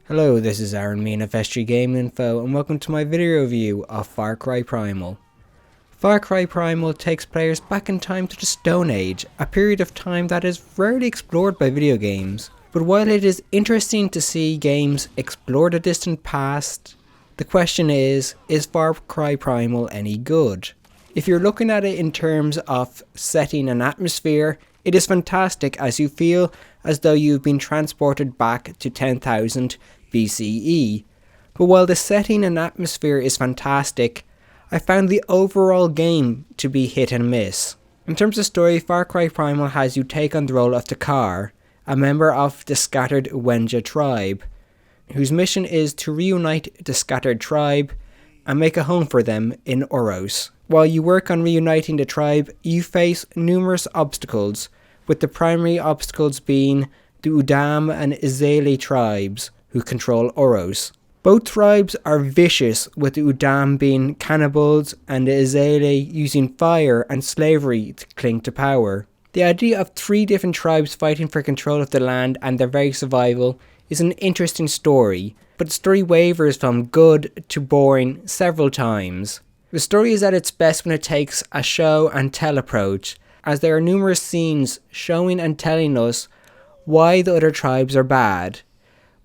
Hello, this is Aaron Mean of SG Game Info and welcome to my video review of Far Cry Primal. Far Cry Primal takes players back in time to the Stone Age, a period of time that is rarely explored by video games. But while it is interesting to see games explore the distant past, the question is Far Cry Primal any good? If you're looking at it in terms of setting and atmosphere, it is fantastic as you feel as though you've been transported back to 10,000 BCE. But while the setting and atmosphere is fantastic, I found the overall game to be hit and miss. In terms of story, Far Cry Primal has you take on the role of Takar, a member of the scattered Wenja tribe, whose mission is to reunite the scattered tribe and make a home for them in Oros. While you work on reuniting the tribe, you face numerous obstacles, with the primary obstacles being the Udam and Izale tribes, who control Oros. Both tribes are vicious, with the Udam being cannibals and the Izale using fire and slavery to cling to power. The idea of three different tribes fighting for control of the land and their very survival is an interesting story, but the story wavers from good to boring several times. The story is at its best when it takes a show and tell approach, as there are numerous scenes showing and telling us why the other tribes are bad.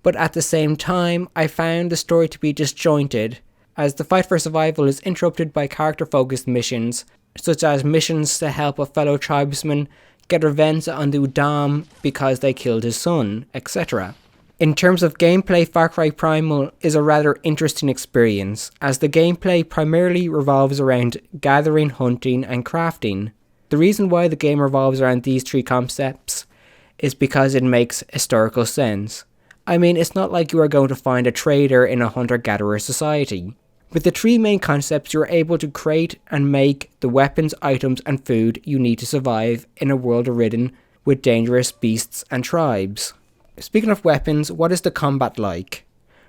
But at the same time, I found the story to be disjointed, as the fight for survival is interrupted by character-focused missions, such as missions to help a fellow tribesman get revenge on the Udam because they killed his son, etc. In terms of gameplay, Far Cry Primal is a rather interesting experience, as the gameplay primarily revolves around gathering, hunting, and crafting. The reason why the game revolves around these three concepts is because it makes historical sense. I mean, it's not like you are going to find a trader in a hunter-gatherer society. With the three main concepts, you are able to create and make the weapons, items, and food you need to survive in a world ridden with dangerous beasts and tribes. Speaking of weapons, what is the combat like?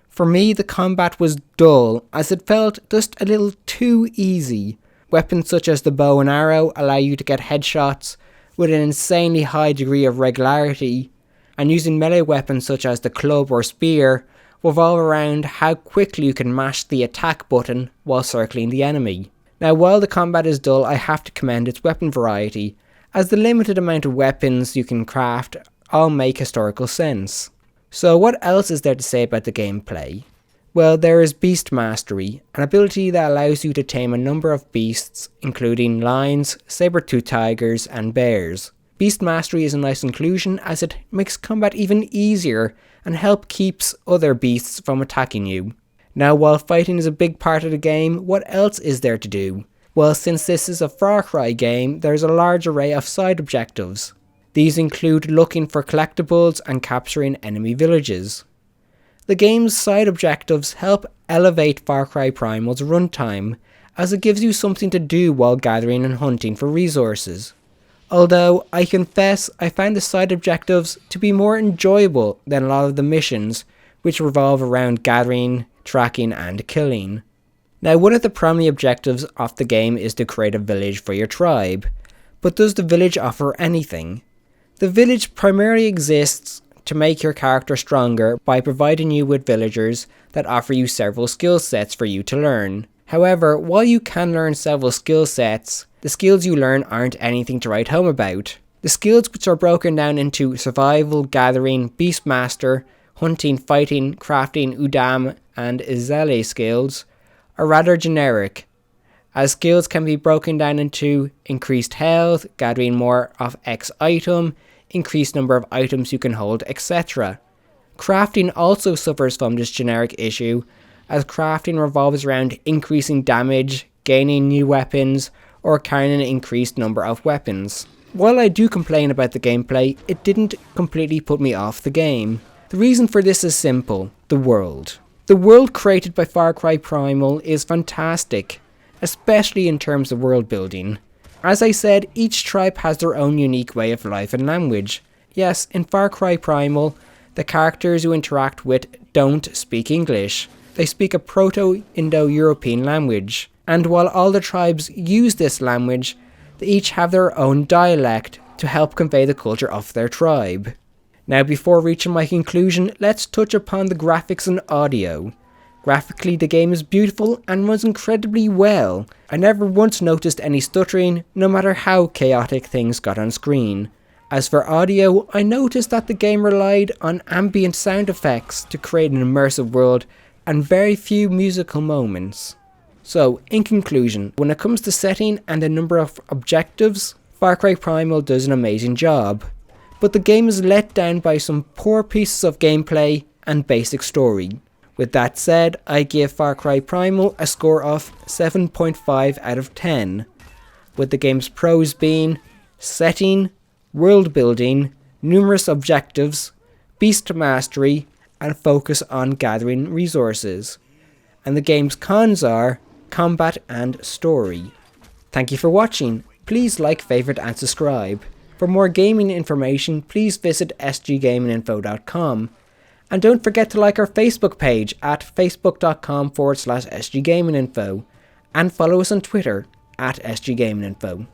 For me, the combat was dull, as it felt just a little too easy. Weapons such as the bow and arrow allow you to get headshots with an insanely high degree of regularity, and using melee weapons such as the club or spear revolve around how quickly you can mash the attack button while circling the enemy. Now, while the combat is dull, I have to commend its weapon variety, as the limited amount of weapons you can craft all make historical sense. So what else is there to say about the gameplay? Well, there is Beast Mastery, an ability that allows you to tame a number of beasts, including lions, saber-toothed tigers, and bears. Beast Mastery is a nice inclusion, as it makes combat even easier and keeps other beasts from attacking you. Now, while fighting is a big part of the game, what else is there to do? Well, since this is a Far Cry game, there's a large array of side objectives. These include looking for collectibles and capturing enemy villages. The game's side objectives help elevate Far Cry Primal's runtime, as it gives you something to do while gathering and hunting for resources. Although, I confess, I found the side objectives to be more enjoyable than a lot of the missions, which revolve around gathering, tracking, and killing. Now, one of the primary objectives of the game is to create a village for your tribe. But does the village offer anything? The village primarily exists to make your character stronger by providing you with villagers that offer you several skill sets for you to learn. However, while you can learn several skill sets, the skills you learn aren't anything to write home about. The skills, which are broken down into survival, gathering, beastmaster, hunting, fighting, crafting, Udam, and Izale skills, are rather generic, as skills can be broken down into increased health, gathering more of X item, increased number of items you can hold, etc. Crafting also suffers from this generic issue, as crafting revolves around increasing damage, gaining new weapons, or carrying an increased number of weapons. While I do complain about the gameplay, it didn't completely put me off the game. The reason for this is simple: the world. The world created by Far Cry Primal is fantastic, especially in terms of world building. As I said, each tribe has their own unique way of life and language. Yes, in Far Cry Primal, the characters you interact with don't speak English. They speak a Proto-Indo-European language. And while all the tribes use this language, they each have their own dialect to help convey the culture of their tribe. Now before reaching my conclusion, let's touch upon the graphics and audio. Graphically, the game is beautiful and runs incredibly well. I never once noticed any stuttering, no matter how chaotic things got on screen. As for audio, I noticed that the game relied on ambient sound effects to create an immersive world and very few musical moments. So, in conclusion, when it comes to setting and the number of objectives, Far Cry Primal does an amazing job. But the game is let down by some poor pieces of gameplay and basic story. With that said, I give Far Cry Primal a score of 7.5 out of 10, with the game's pros being setting, world building, numerous objectives, beast mastery, and focus on gathering resources. And the game's cons are combat and story. Thank you for watching. Please like, favourite and subscribe. For more gaming information, please visit sggaminginfo.com. And don't forget to like our Facebook page at facebook.com/sggaminginfo and follow us on Twitter at sggaminginfo.